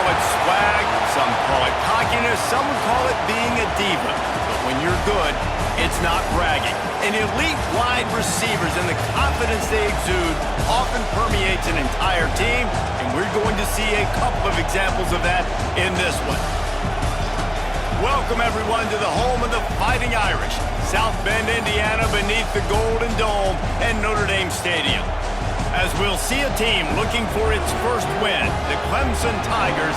call it swag, some call it cockiness, some would call it being a diva. But when you're good, it's not bragging. And elite wide receivers and the confidence they exude often permeates an entire team, and we're going to see a couple of examples of that in this one. Welcome, everyone, to the home of the Fighting Irish, South Bend, Indiana, beneath the Golden Dome and Notre Dame Stadium. As we'll see a team looking for its first win, the Clemson Tigers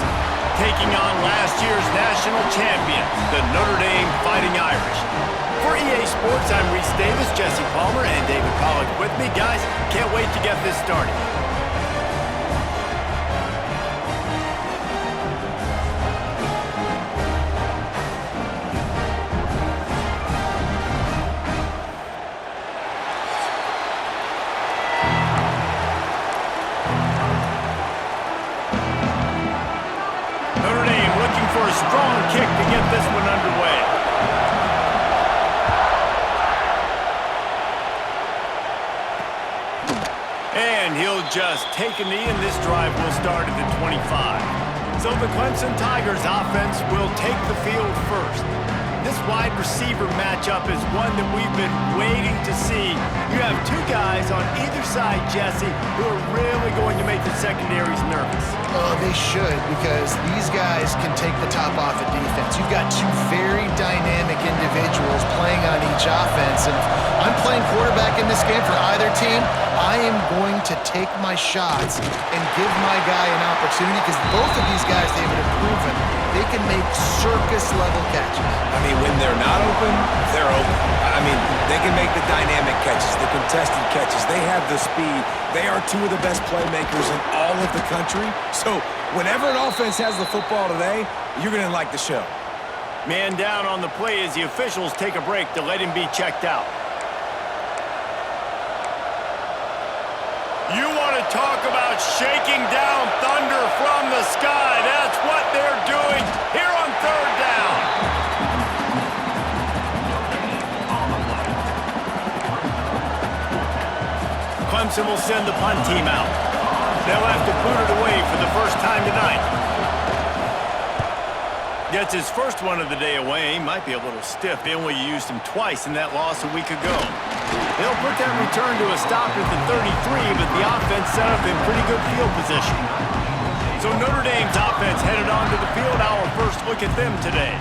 taking on last year's national champion, the Notre Dame Fighting Irish. For EA Sports, I'm Reese Davis, Jesse Palmer, and David Pollack with me. Guys, can't wait to get this started. Notre Dame looking for a strong kick to get this one underway. And he'll just take a knee, and this drive will start at the 25. So the Clemson Tigers offense will take the field first. This wide receiver matchup is one that we've been waiting to see. You have two guys on either side, Jesse, who are really going to make the secondaries nervous. Oh, they should, because these guys can take the top off of defense. You've got two very dynamic individuals playing on each offense, and if I'm playing quarterback in this game for either team, I am going to take my shots and give my guy an opportunity, because both of these guys, David, have proven they can make circus-level catches. I mean, when they're not open, they're open. I mean, they can make the dynamic catches, the contested catches. They have the speed. They are two of the best playmakers in all of the country. So whenever an offense has the football today, you're going to like the show. Man down on the play as the officials take a break to let him be checked out. You want to talk about shaking down thunder from the sky. That's what they're doing here on third down. Clemson will send the punt team out. They'll have to boot it away for the first time tonight. Gets his first one of the day away. Might be a little stiff. They only used him twice in that loss a week ago. They'll put that return to a stop at the 33, but the offense set up in pretty good field position. So Notre Dame's offense headed onto the field. Our first look at them today.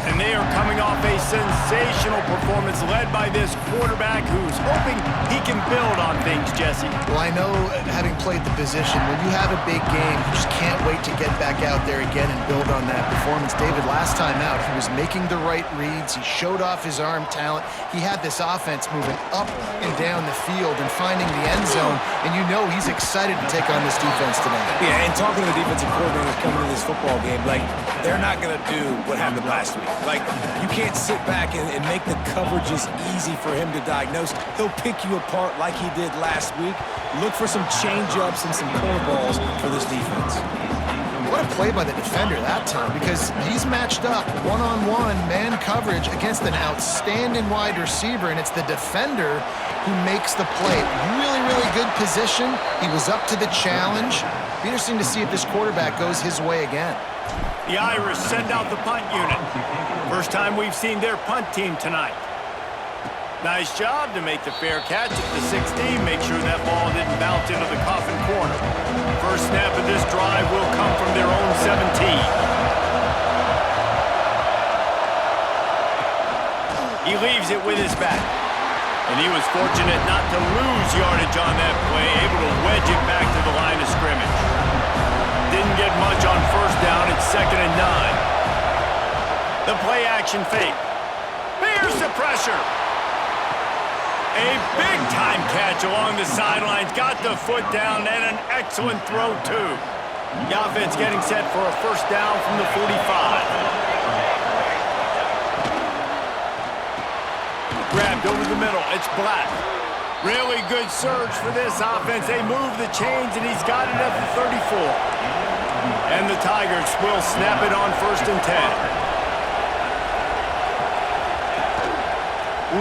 And they are coming off a sensational performance led by this quarterback who's hoping he can build on things, Jesse. Well, I know, having played the position, when you have a big game, you just can't wait to get back out there again and build on that performance. David, last time out, he was making the right reads. He showed off his arm talent. He had this offense moving up and down the field and finding the end zone. And you know he's excited to take on this defense today. Yeah, and talking to the defensive coordinators coming to this football game, like, they're not going to do what happened last week. Like, you can't sit back and make the coverages easy for him to diagnose. He'll pick you apart like he did last week. Look for some change-ups and some curveballs for this defense. What a play by the defender that time, because he's matched up one-on-one man coverage against an outstanding wide receiver, and it's the defender who makes the play. Really, really good position. He was up to the challenge. Be interesting to see if this quarterback goes his way again. The Irish send out the punt unit. First time we've seen their punt team tonight. Nice job to make the fair catch at the 16. Make sure that ball didn't bounce into the coffin corner. First snap of this drive will come from their own 17. He leaves it with his back. And he was fortunate not to lose yardage on that play, able to wedge it back to the line of scrimmage. Didn't get much on first down. It's 2nd and 9. The play action fake. Here's the pressure. A big-time catch along the sidelines. Got the foot down and an excellent throw, too. The offense getting set for a first down from the 45. Grabbed over the middle. It's Black. Really good surge for this offense. They move the chains, and he's got it at the 34. And the Tigers will snap it on 1st and 10.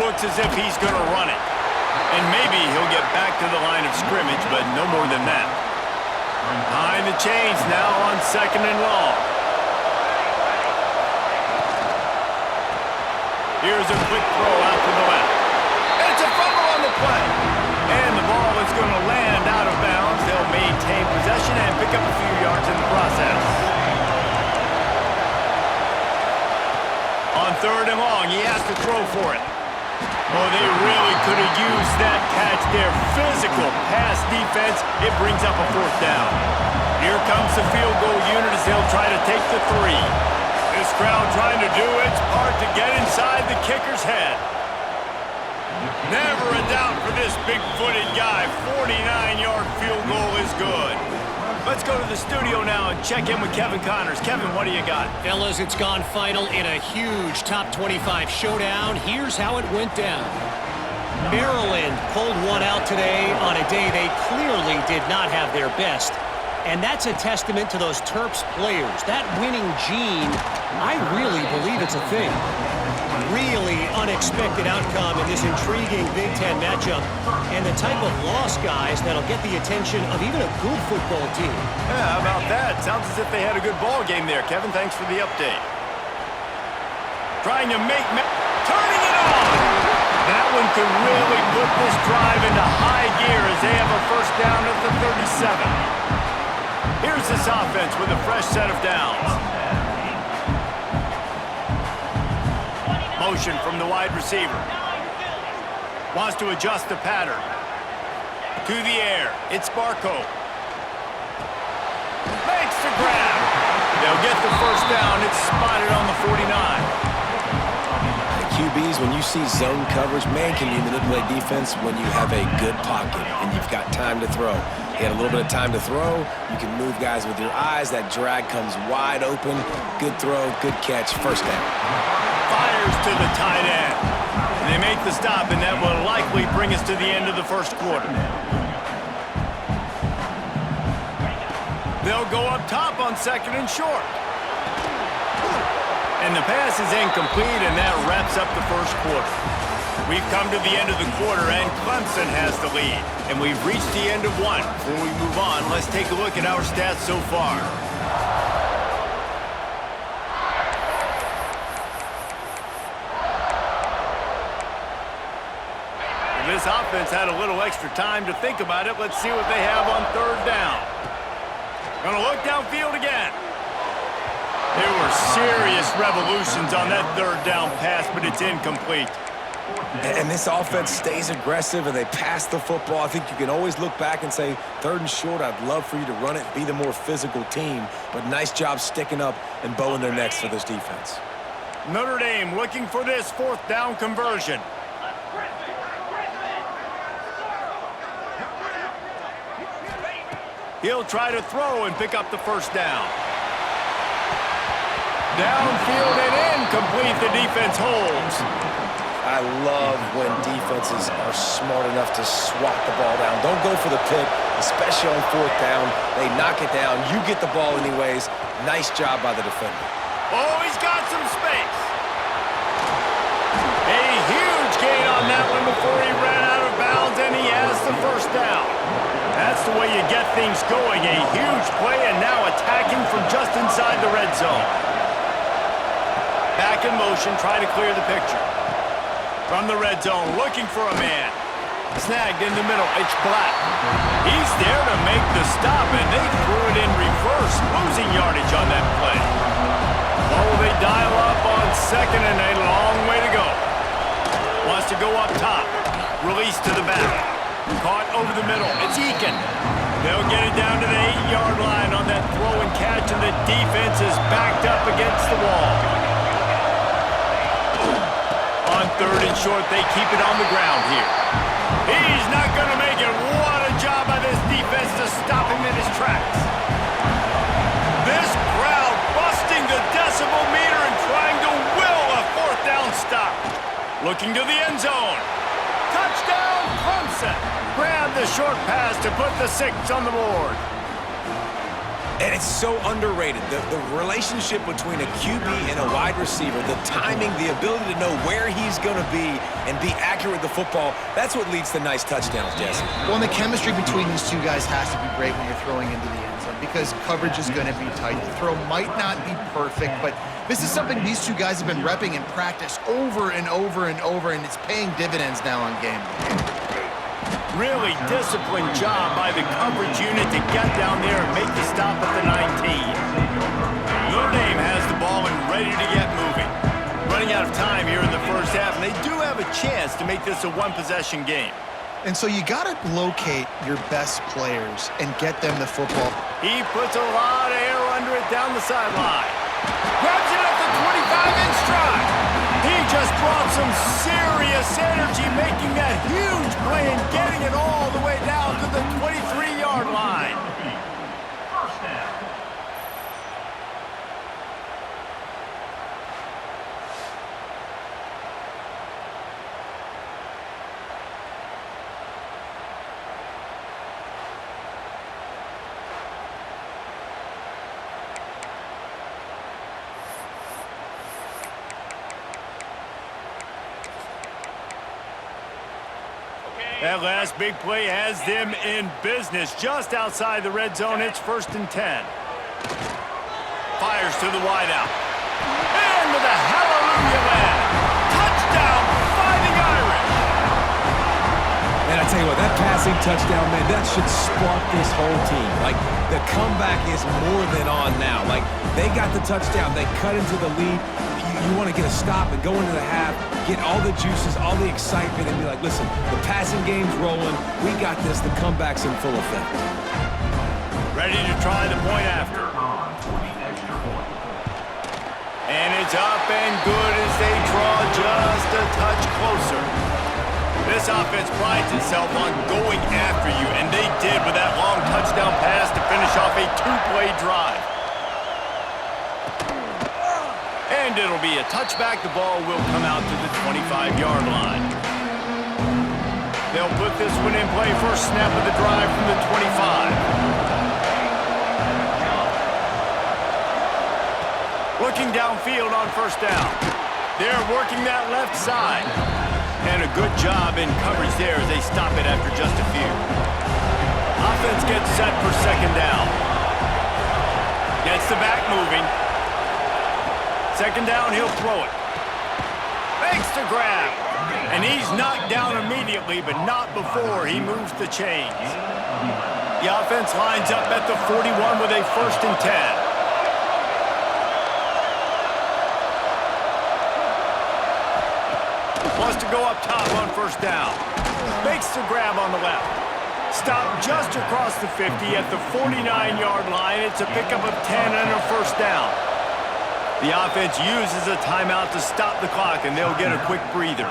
Looks as if he's going to run it. And maybe he'll get back to the line of scrimmage, but no more than that. Behind the chains now on 2nd and long. Here's a quick throw out to the left. And it's a fumble on the play. And the ball is going to land out of bounds. They'll maintain possession and pick up a few yards in the process. On 3rd and long, he has to throw for it. Oh, they really could have used that catch there. Physical pass defense. It brings up a 4th down. Here comes the field goal unit as they'll try to take the 3. This crowd trying to do its part to get inside the kicker's head. Never a doubt for this big-footed guy. 49-yard field goal is good. Let's go to the studio now and check in with Kevin Connors. Kevin, what do you got? Fellas, it's gone final in a huge top 25 showdown. Here's how it went down. Maryland pulled one out today on a day they clearly did not have their best. And that's a testament to those Terps players. That winning gene, I really believe it's a thing. Really unexpected outcome in this intriguing Big Ten matchup, and the type of loss, guys, that'll get the attention of even a good football team. Yeah, how about that? Sounds as if they had a good ball game there. Kevin, thanks for the update. Trying to turning it on! That one could really put this drive into high gear as they have a 1st down at the 37. Here's this offense with a fresh set of downs. Motion from the wide receiver. Wants to adjust the pattern. To the air. It's Barco. Makes the grab. They'll get the 1st down. It's spotted on the 49. QBs, when you see zone coverage, man, can you manipulate defense when you have a good pocket and you've got time to throw. He had a little bit of time to throw. You can move guys with your eyes. That drag comes wide open. Good throw, good catch, 1st down. Fires to the tight end. And they make the stop, and that will likely bring us to the end of the 1st quarter. They'll go up top on 2nd and short. And the pass is incomplete, and that wraps up the 1st quarter. We've come to the end of the quarter, and Clemson has the lead. And we've reached the end of one. Before we move on, let's take a look at our stats so far. This offense had a little extra time to think about it. Let's see what they have on 3rd down. Gonna look downfield again. There were serious revolutions on that 3rd down pass, but it's incomplete. And this offense stays aggressive, and they pass the football. I think you can always look back and say, 3rd and short, I'd love for you to run it, be the more physical team. But nice job sticking up and bowing their necks for this defense. Notre Dame looking for this 4th down conversion. He'll try to throw and pick up the 1st down. Downfield and incomplete. The defense holds. I love when defenses are smart enough to swat the ball down. Don't go for the pick, especially on 4th down. They knock it down. You get the ball anyways. Nice job by the defender. Oh, he's got some space. A huge gain on that one before he ran out of bounds, and he has the 1st down. That's the way you get things going. A huge play, and now attacking from just inside the red zone. Back in motion, trying to clear the picture. From the red zone, looking for a man. Snagged in the middle, it's Black. He's there to make the stop, and they threw it in reverse, losing yardage on that play. Oh, they dial up on 2nd, and a long way to go. Wants to go up top. Release to the back. Caught over the middle. It's Eakin. They'll get it down to the 8-yard line on that throw and catch, and the defense is backed up against the wall. On 3rd and short, they keep it on the ground here. He's not going to make it. What a job by this defense to stop him in his tracks. This crowd busting the decibel meter and trying to will a 4th down stop. Looking to the end zone. Touchdown, Clemson. Grab the short pass to put the 6 on the board. And it's so underrated. The relationship between a QB and a wide receiver, the timing, the ability to know where he's going to be and be accurate with the football, that's what leads to nice touchdowns, Jesse. Well, and the chemistry between these two guys has to be great when you're throwing into the end zone. because coverage is going to be tight. The throw might not be perfect, but this is something these two guys have been repping in practice over and over and over, and it's paying dividends now on game day. Really disciplined job by the coverage unit to get down there and make the stop at the 19. Notre Dame has the ball and ready to get moving. Running out of time here in the first half, and they do have a chance to make this a one-possession game. And so you got to locate your best players and get them the football. He puts a lot of air under it down the sideline. Grabs it at the 25 in stride. He just brought some serious energy, making that huge play and getting it all the way down to the 23-yard line. That last big play has them in business just outside the red zone. It's 1st and 10. Fires to the wideout. And to the hallelujah land. Touchdown, Fighting Irish. And I tell you what, that passing touchdown, man, that should spark this whole team. Like, the comeback is more than on now. Like, they got the touchdown. They cut into the lead. You want to get a stop and go into the half, get all the juices, all the excitement, and be like, listen, the passing game's rolling. We got this. The comeback's in full effect. Ready to try the point after. And it's up and good as they draw just a touch closer. This offense prides itself on going after you, and they did with that long touchdown pass to finish off a two-play drive. And it'll be a touchback. The ball will come out to the 25-yard line. They'll put this one in play. First snap of the drive from the 25. Looking downfield on first down. They're working that left side. And a good job in coverage there as they stop it after just a few. Offense gets set for second down. Gets the back moving. Second down, he'll throw it. Makes the grab. And he's knocked down immediately, but not before he moves the chains. The offense lines up at the 41 with a 1st and 10. Wants to go up top on first down. Makes the grab on the left. Stop just across the 50 at the 49-yard line. It's a pickup of 10 and a first down. The offense uses a timeout to stop the clock, and they'll get a quick breather.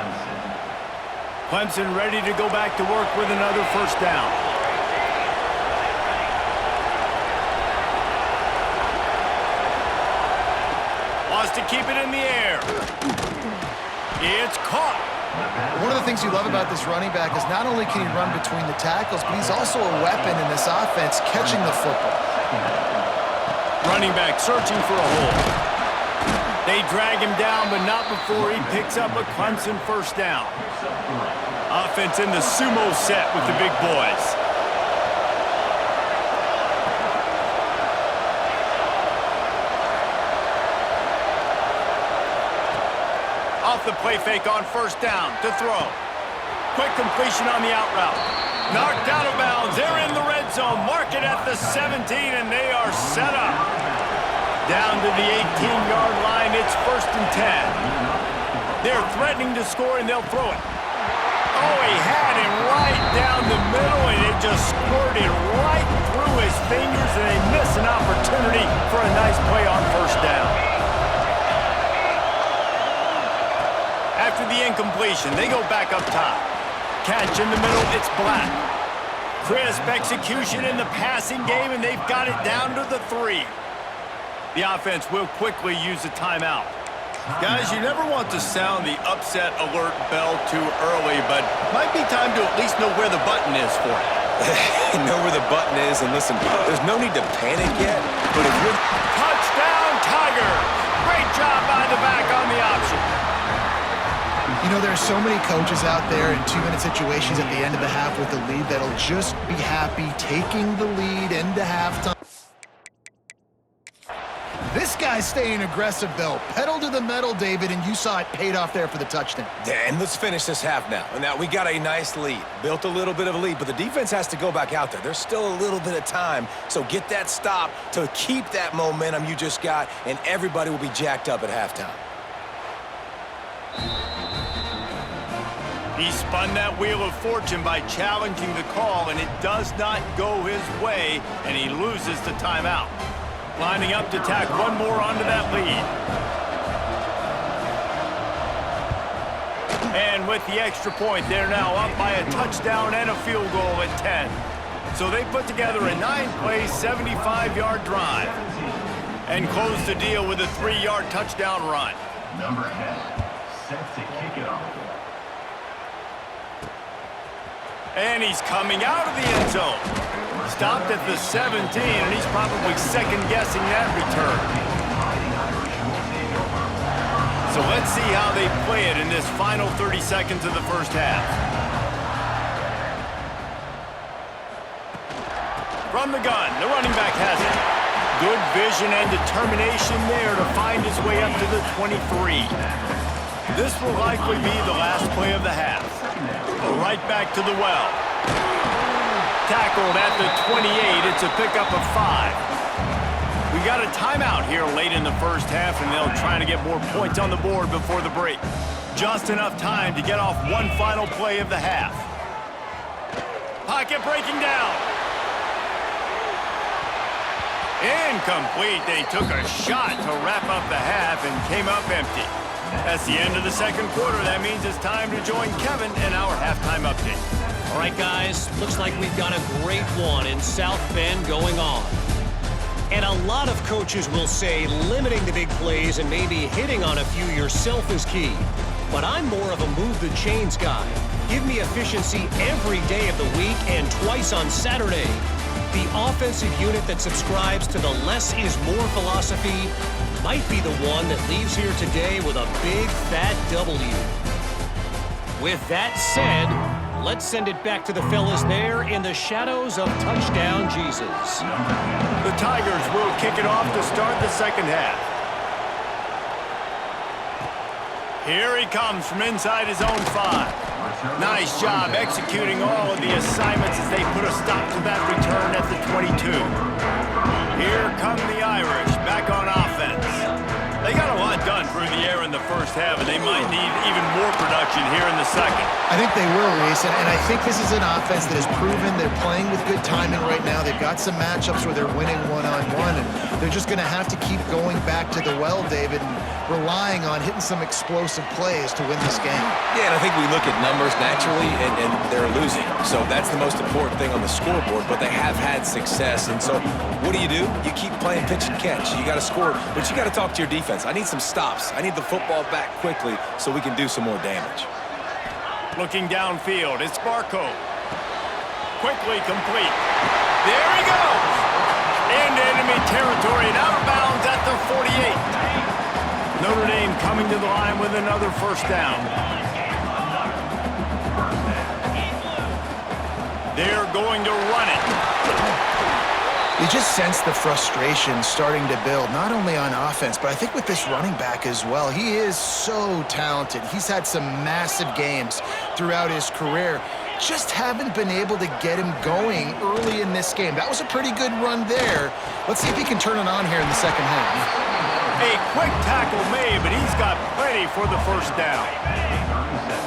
Clemson ready to go back to work with another first down. Wants to keep it in the air. It's caught. One of the things you love about this running back is not only can he run between the tackles, but he's also a weapon in this offense catching the football. Running back searching for a hole. They drag him down, but not before he picks up a Clemson first down. Offense in the sumo set with the big boys. Off the play fake on first down to throw. Quick completion on the out route. Knocked out of bounds. They're in the red zone. Mark it at the 17, and they are set up. Down to the 18-yard line, it's 1st and 10. They're threatening to score, and they'll throw it. Oh, he had him right down the middle, and it just squirted right through his fingers, and they miss an opportunity for a nice play on first down. After the incompletion, they go back up top. Catch in the middle, it's Black. Crisp execution in the passing game, and they've got it down to the 3. The offense will quickly use a timeout. Guys, you never want to sound the upset alert bell too early, but might be time to at least know where the button is for it. Know where the button is, and listen, there's no need to panic yet, but if you're... Touchdown, Tiger! Great job by the back on the option. You know, there's so many coaches out there in 2-minute situations at the end of the half with the lead that'll just be happy taking the lead into halftime. This guy's staying aggressive, though. Pedal to the metal, David, and you saw it paid off there for the touchdown. Yeah, and let's finish this half now. And now we got a nice lead. Built a little bit of a lead, but the defense has to go back out there. There's still a little bit of time, so get that stop to keep that momentum you just got, and everybody will be jacked up at halftime. He spun that wheel of fortune by challenging the call, and it does not go his way, and he loses the timeout. Lining up to tack one more onto that lead. And with the extra point, they're now up by a touchdown and a field goal at 10. So they put together a 9-play, 75-yard drive and close the deal with a 3-yard touchdown run. Number 10, set to kick it off. And he's coming out of the end zone. Stopped at the 17, and he's probably second-guessing that return. So let's see how they play it in this final 30 seconds of the first half. From the gun, the running back has it. Good vision and determination there to find his way up to the 23. This will likely be the last play of the half. Right back to the well. Tackled at the 28. It's a pickup of 5. We got a timeout here late in the first half, and they'll try to get more points on the board before the break. Just enough time to get off one final play of the half. Pocket breaking down. Incomplete. They took a shot to wrap up the half and came up empty. That's the end of the second quarter. That means it's time to join Kevin in our halftime update. All right, guys, looks like we've got a great one in South Bend going on. And a lot of coaches will say limiting the big plays and maybe hitting on a few yourself is key. But I'm more of a move the chains guy. Give me efficiency every day of the week and twice on Saturday. The offensive unit that subscribes to the less is more philosophy might be the one that leaves here today with a big fat W. With that said, let's send it back to the fellas there in the shadows of touchdown Jesus. The Tigers will kick it off to start the second half. Here he comes from inside his own 5. Nice job executing all of the assignments as they put a stop to that return at the 22. Here come the Irish back on offense. They got a lot done through the air in the first half, and they might need even more production here in the second. I think they will, Reese, and I think this is an offense that has proven they're playing with good timing right now. They've got some matchups where they're winning one-on-one, and they're just going to have to keep going back to the well, David, and relying on hitting some explosive plays to win this game. Yeah, and I think we look at numbers naturally, and they're losing. So that's the most important thing on the scoreboard, but they have had success. And so what do? You keep playing pitch and catch. You got to score, but you got to talk to your defense. I need some stops. I need the football back quickly so we can do some more damage. Looking downfield, it's Barco. Quickly complete. There he goes! Into enemy territory and out of bounds at the 48. Notre Dame coming to the line with another first down. They're going to run it. You just sense the frustration starting to build, not only on offense, but I think with this running back as well. He is so talented. He's had some massive games throughout his career. Just haven't been able to get him going early in this game. That was a pretty good run there. Let's see if he can turn it on here in the second half. A quick tackle made, but he's got plenty for the first down.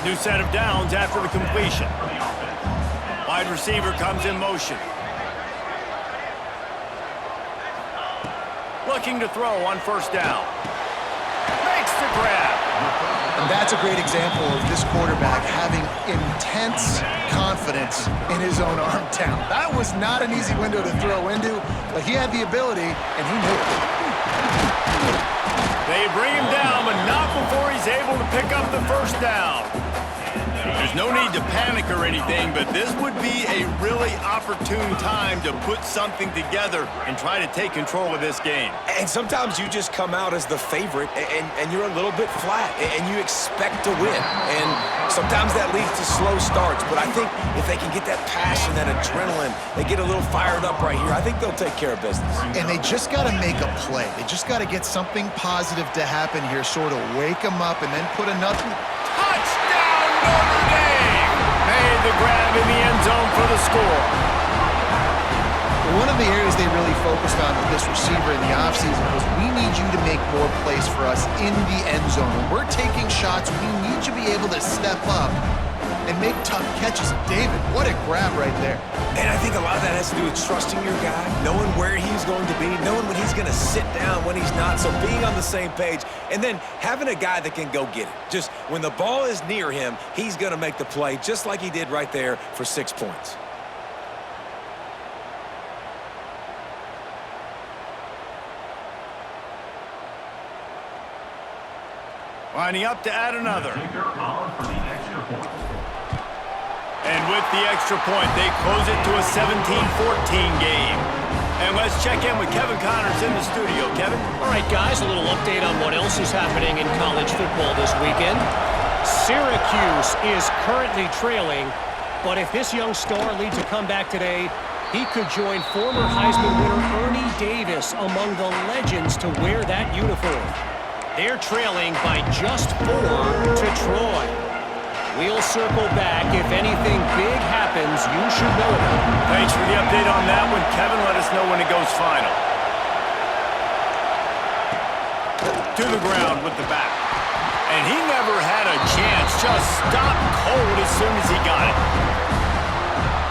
New set of downs after the completion. Wide receiver comes in motion. Looking to throw on first down. Makes the grab. And that's a great example of this quarterback having intense confidence in his own arm talent. That was not an easy window to throw into, but he had the ability, and he knew it. They bring him down, but not before he's able to pick up the first down. There's no need to panic or anything, but this would be a really opportune time to put something together and try to take control of this game. And sometimes you just come out as the favorite, and you're a little bit flat, and you expect to win. And sometimes that leads to slow starts, but I think if they can get that passion, that adrenaline, they get a little fired up right here, I think they'll take care of business. And they just got to make a play. They just got to get something positive to happen here, sort of wake them up, and then put another... Touchdown, Notre Dame! Made the grab in the end zone for the score. One of the areas they really focused on with this receiver in the offseason was we need you to make more plays for us in the end zone. When we're taking shots, we need you to be able to step up and make tough catches. David, what a grab right there. And I think a lot of that has to do with trusting your guy, knowing where he's going to be, knowing when he's going to sit down, when he's not, so being on the same page, and then having a guy that can go get it. Just when the ball is near him, he's going to make the play, just like he did right there for 6 points. Lining up to add another. Kicker on for the extra point. And with the extra point, they close it to a 17-14 game. And let's check in with Kevin Connors in the studio. Kevin? All right, guys, a little update on what else is happening in college football this weekend. Syracuse is currently trailing, but if this young star leads a comeback today, he could join former Heisman winner Ernie Davis among the legends to wear that uniform. They're trailing by just 4 to Troy. We'll circle back. If anything big happens, you should know about it. Thanks for the update on that one, Kevin. Let us know when it goes final. To the ground with the back. And he never had a chance. Just stopped cold as soon as he got it.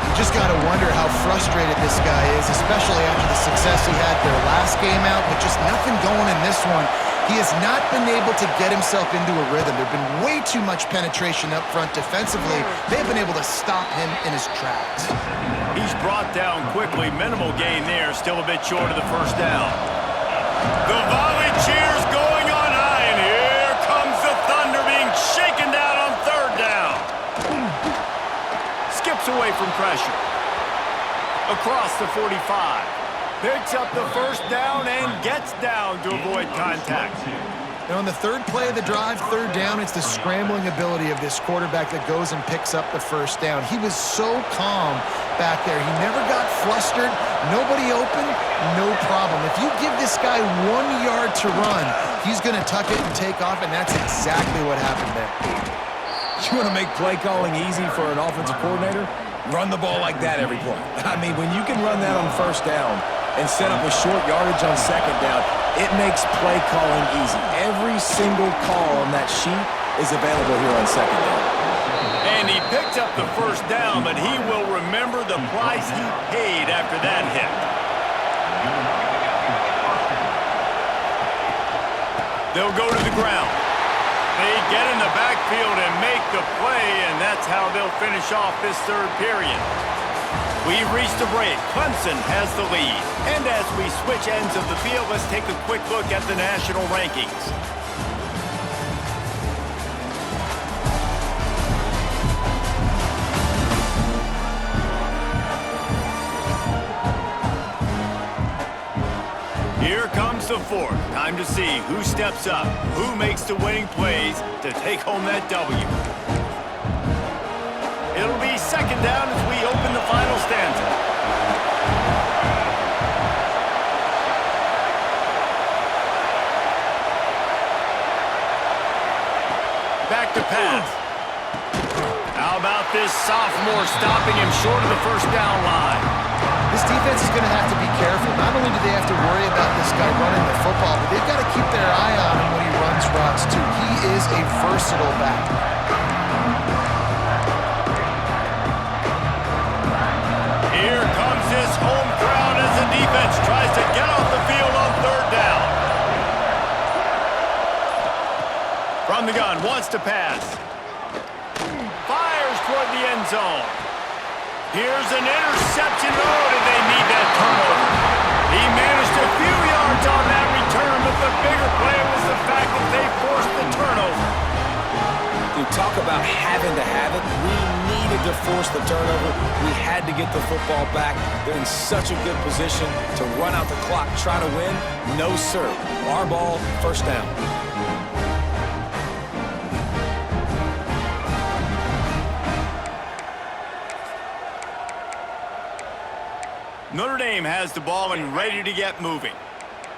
You just got to wonder how frustrated this guy is, especially after the success he had their last game out, but just nothing going in this one. He has not been able to get himself into a rhythm. There's been way too much penetration up front defensively. They've been able to stop him in his tracks. He's brought down quickly. Minimal gain there. Still a bit short of the first down. The volley cheers going on high, and here comes the Thunder being shaken down on third down. Skips away from pressure. Across the 45. Picks up the first down and gets down to avoid contact. And on the third play of the drive, third down, it's the scrambling ability of this quarterback that goes and picks up the first down. He was so calm back there. He never got flustered. Nobody open, no problem. If you give this guy 1 yard to run, he's going to tuck it and take off, and that's exactly what happened there. You want to make play calling easy for an offensive coordinator? Run the ball like that every play. I mean, when you can run that on first down and set up a short yardage on second down, it makes play calling easy. Every single call on that sheet is available here on second down. And he picked up the first down, but he will remember the price he paid after that hit. They'll go to the ground. They get in the backfield and make the play, and that's how they'll finish off this third period. We've reached a break. Clemson has the lead. And as we switch ends of the field, let's take a quick look at the national rankings. Here comes the fourth. Time to see who steps up, who makes the winning plays to take home that W. It'll be second down as we open the final stanza. Back to pass. How about this sophomore stopping him short of the first down line? This defense is going to have to be careful. Not only do they have to worry about this guy running the football, but they've got to keep their eye on him when he runs routes, too. He is a versatile back. Here comes this home crowd as the defense tries to get off the field on third down. From the gun, wants to pass. Fires toward the end zone. Here's an interception. Oh, did they need that turnover? He managed a few yards on that return, but the bigger play was the fact that they forced the turnover. You talk about having to have it. We needed to force the turnover. We had to get the football back. They're in such a good position to run out the clock, try to win. No, sir. Our ball, first down. Notre Dame has the ball and ready to get moving.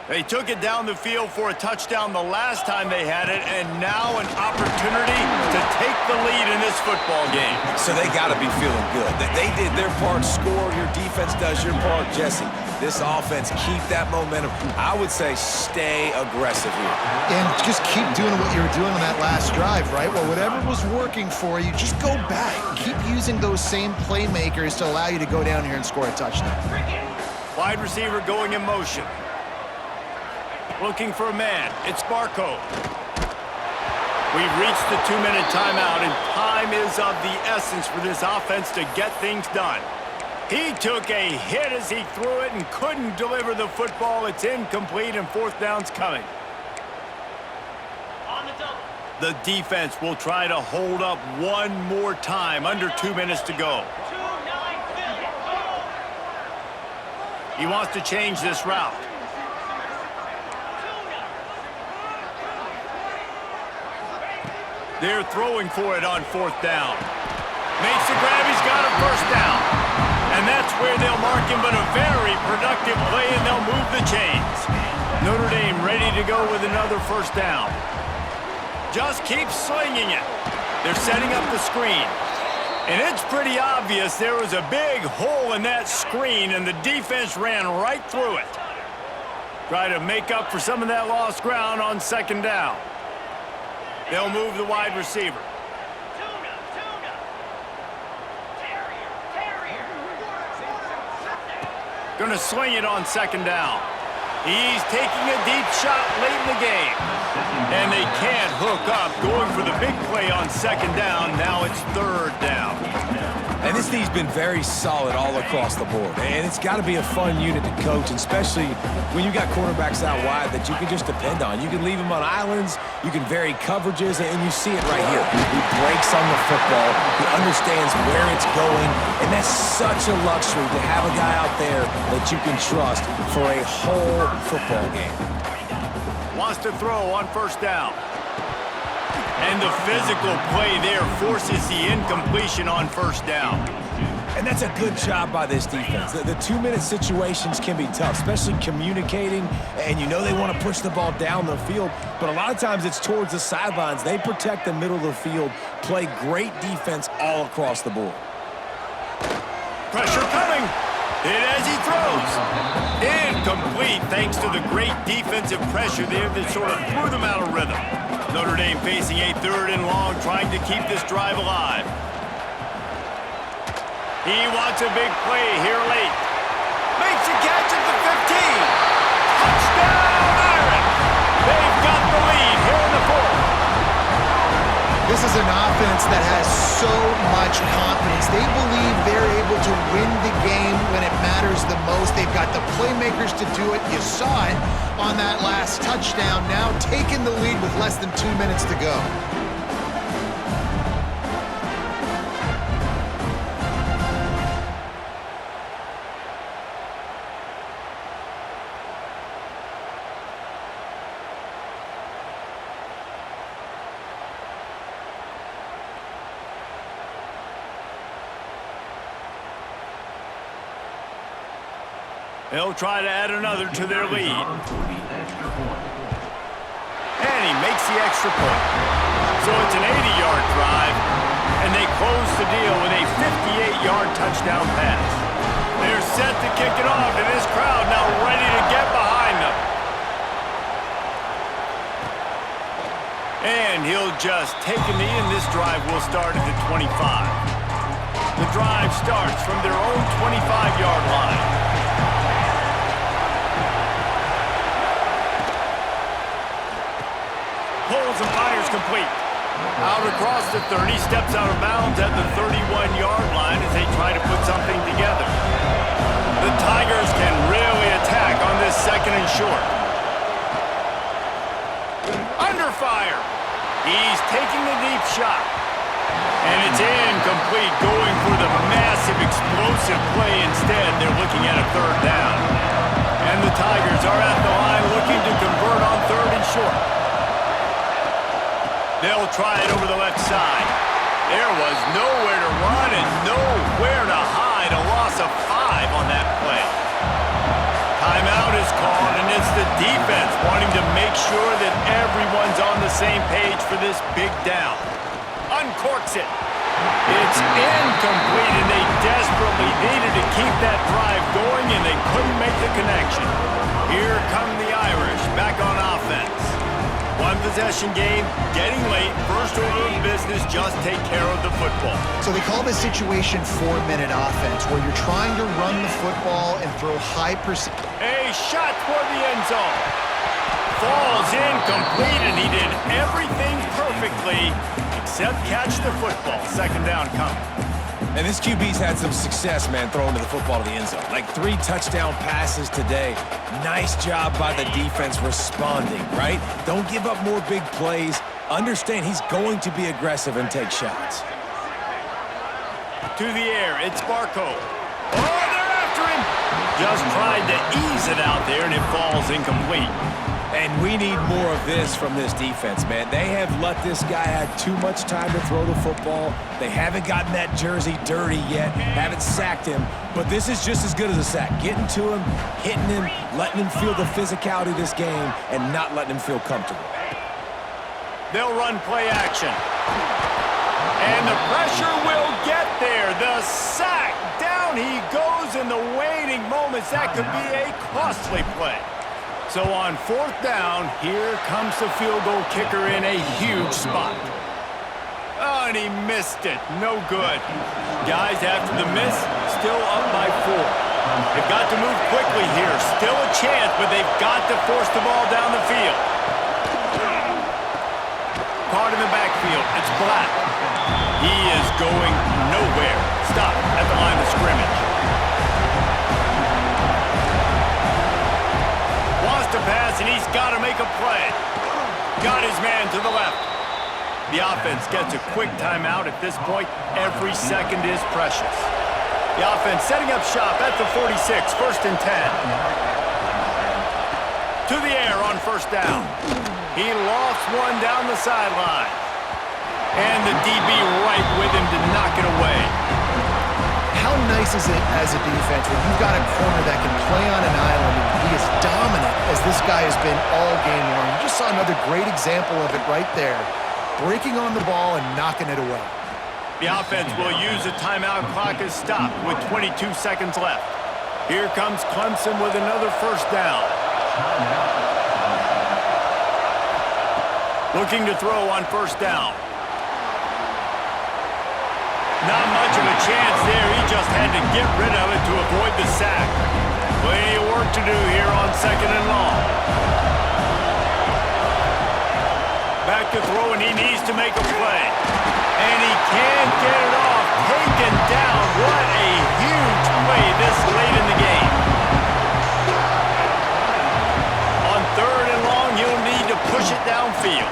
They took it down the field for a touchdown the last time they had it, and now an opportunity to take the lead in this football game. So they got to be feeling good. They did their part, score. Your defense does your part, Jesse. This offense, keep that momentum. I would say stay aggressive here. And just keep doing what you were doing on that last drive, right? Well, whatever was working for you, just go back. Keep using those same playmakers to allow you to go down here and score a touchdown. Wide receiver going in motion. Looking for a man. It's Barco. We've reached the 2-minute timeout, and time is of the essence for this offense to get things done. He took a hit as he threw it and couldn't deliver the football. It's incomplete, and fourth down's coming. The defense will try to hold up one more time. Under 2 minutes to go. He wants to change this route. They're throwing for it on fourth down. Makes the grab, he's got a first down. And that's where they'll mark him, but a very productive play, and they'll move the chains. Notre Dame ready to go with another first down. Just keep slinging it. They're setting up the screen. And it's pretty obvious there was a big hole in that screen, and the defense ran right through it. Try to make up for some of that lost ground on second down. They'll move the wide receiver. Gonna swing it on second down. He's taking a deep shot late in the game. And they can't hook up. Going for the big play on second down. Now it's third down. And this team's been very solid all across the board. And it's got to be a fun unit to coach, especially when you got quarterbacks out wide that you can just depend on. You can leave them on islands, you can vary coverages, and you see it right here. He breaks on the football, he understands where it's going, and that's such a luxury to have a guy out there that you can trust for a whole football game. Wants to throw on first down. And the physical play there forces the incompletion on first down. And that's a good job by this defense. The 2-minute situations can be tough, especially communicating, and you know they want to push the ball down the field, but a lot of times it's towards the sidelines. They protect the middle of the field, play great defense all across the board. Pressure coming. Hit as he throws. Incomplete thanks to the great defensive pressure there that sort of threw them out of rhythm. Notre Dame facing a third and long, trying to keep this drive alive. He wants a big play here late. Makes a catch at the 15. Touchdown, Irish. They've got the lead here in the fourth. This is an offense that has so much confidence. They believe they're able to win the game when it matters the most. They've got the playmakers to do it. You saw it on that last touchdown. Now taking the lead with less than 2 minutes to go. They'll try to add another to their lead. And he makes the extra point. So it's an 80-yard drive, and they close the deal with a 58-yard touchdown pass. They're set to kick it off, and this crowd now ready to get behind them. And he'll just take a knee, and this drive will start at the 25. The drive starts from their own 25-yard line. Pulls and fires complete. Out across the 30, steps out of bounds at the 31-yard line as they try to put something together. The Tigers can really attack on this second and short. Under fire. He's taking the deep shot. And it's incomplete, going for the massive explosive play instead. They're looking at a third down. And the Tigers are at the line looking to convert on third and short. They'll try it over the left side. There was nowhere to run and nowhere to hide. A loss of 5 on that play. Timeout is called, and it's the defense wanting to make sure that everyone's on the same page for this big down. Uncorks it. It's incomplete, and they desperately needed to keep that drive going, and they couldn't make the connection. Here come the Irish back on offense. One possession game, getting late, first order of business, just take care of the football. So they call this situation 4-minute offense, where you're trying to run the football and throw high percent. A shot toward the end zone. Falls incomplete, and he did everything perfectly except catch the football. Second down coming. And this QB's had some success, man, throwing to the football to the end zone. Like 3 touchdown passes today. Nice job by the defense responding, right? Don't give up more big plays. Understand he's going to be aggressive and take shots. To the air, it's Barco. Oh, they're after him. Just tried to ease it out there, and it falls incomplete. And we need more of this from this defense, man. They have let this guy have too much time to throw the football. They haven't gotten that jersey dirty yet, haven't sacked him, but this is just as good as a sack. Getting to him, hitting him, letting him feel the physicality of this game, and not letting him feel comfortable. They'll run play action. And the pressure will get there. The sack. Down he goes in the waning moments. That could be a costly play. So on fourth down, here comes the field goal kicker in a huge spot. Oh, and he missed it. No good. Guys, after the miss, still up by 4. They've got to move quickly here. Still a chance, but they've got to force the ball down the field. Caught in the backfield. It's Black. He is going nowhere. Stop at the line of scrimmage. To pass, and he's got to make a play. Got his man to the left. The offense gets a quick timeout at this point. Every second is precious. The offense setting up shop at the 46, first and 10. To the air on first down. He lofts one down the sideline. And the DB right with him to knock it away. How nice is it as a defense when you've got a corner that can play on an island and be as dominant as this guy has been all game long? You just saw another great example of it right there. Breaking on the ball and knocking it away. The offense will use a timeout. Clock is stopped with 22 seconds left. Here comes Clemson with another first down. Looking to throw on first down. Not much of a chance there. He just had to get rid of it to avoid the sack. Plenty of work to do here on second and long. Back to throw, and he needs to make a play. And he can't get it off. Taken down. What a huge play this late in the game. On third and long, he'll need to push it downfield.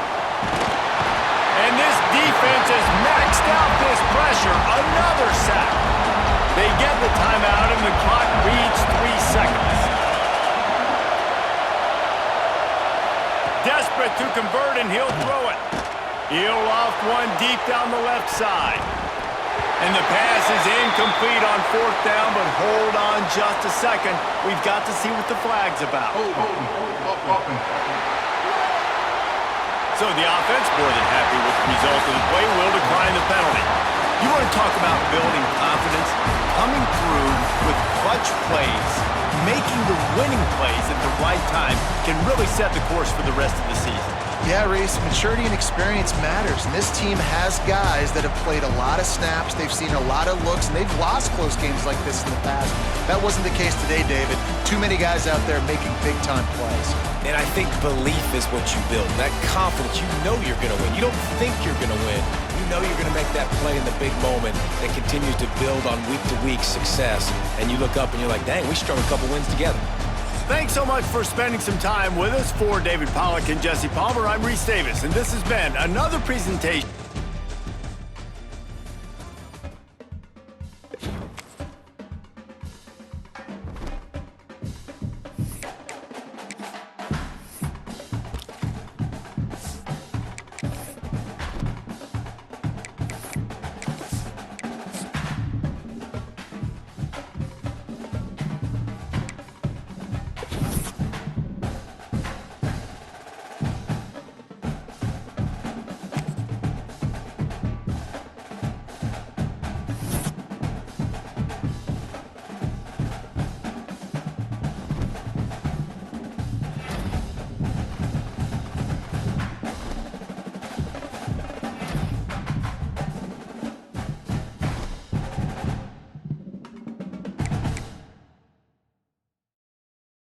And this defense has maxed out this pressure. Another sack. They get the timeout, and the clock reads 3 seconds. Desperate to convert, and he'll throw it. He'll loft one deep down the left side. And the pass is incomplete on fourth down, but hold on just a second. We've got to see what the flag's about. So the offense, more than happy with the result of the play, will decline the penalty. You want to talk about building confidence? Coming through with clutch plays, making the winning plays at the right time can really set the course for the rest of the season. Yeah, Reese, maturity and experience matters, and this team has guys that have played a lot of snaps, they've seen a lot of looks, and they've lost close games like this in the past. That wasn't the case today, David. Too many guys out there making big-time plays. And I think belief is what you build. That confidence, you know you're going to win. You don't think you're going to win. You know you're going to make that play in the big moment that continues to build on week-to-week success. And you look up and you're like, dang, we strung a couple wins together. Thanks so much for spending some time with us. For David Pollack and Jesse Palmer, I'm Reese Davis, and this has been another presentation.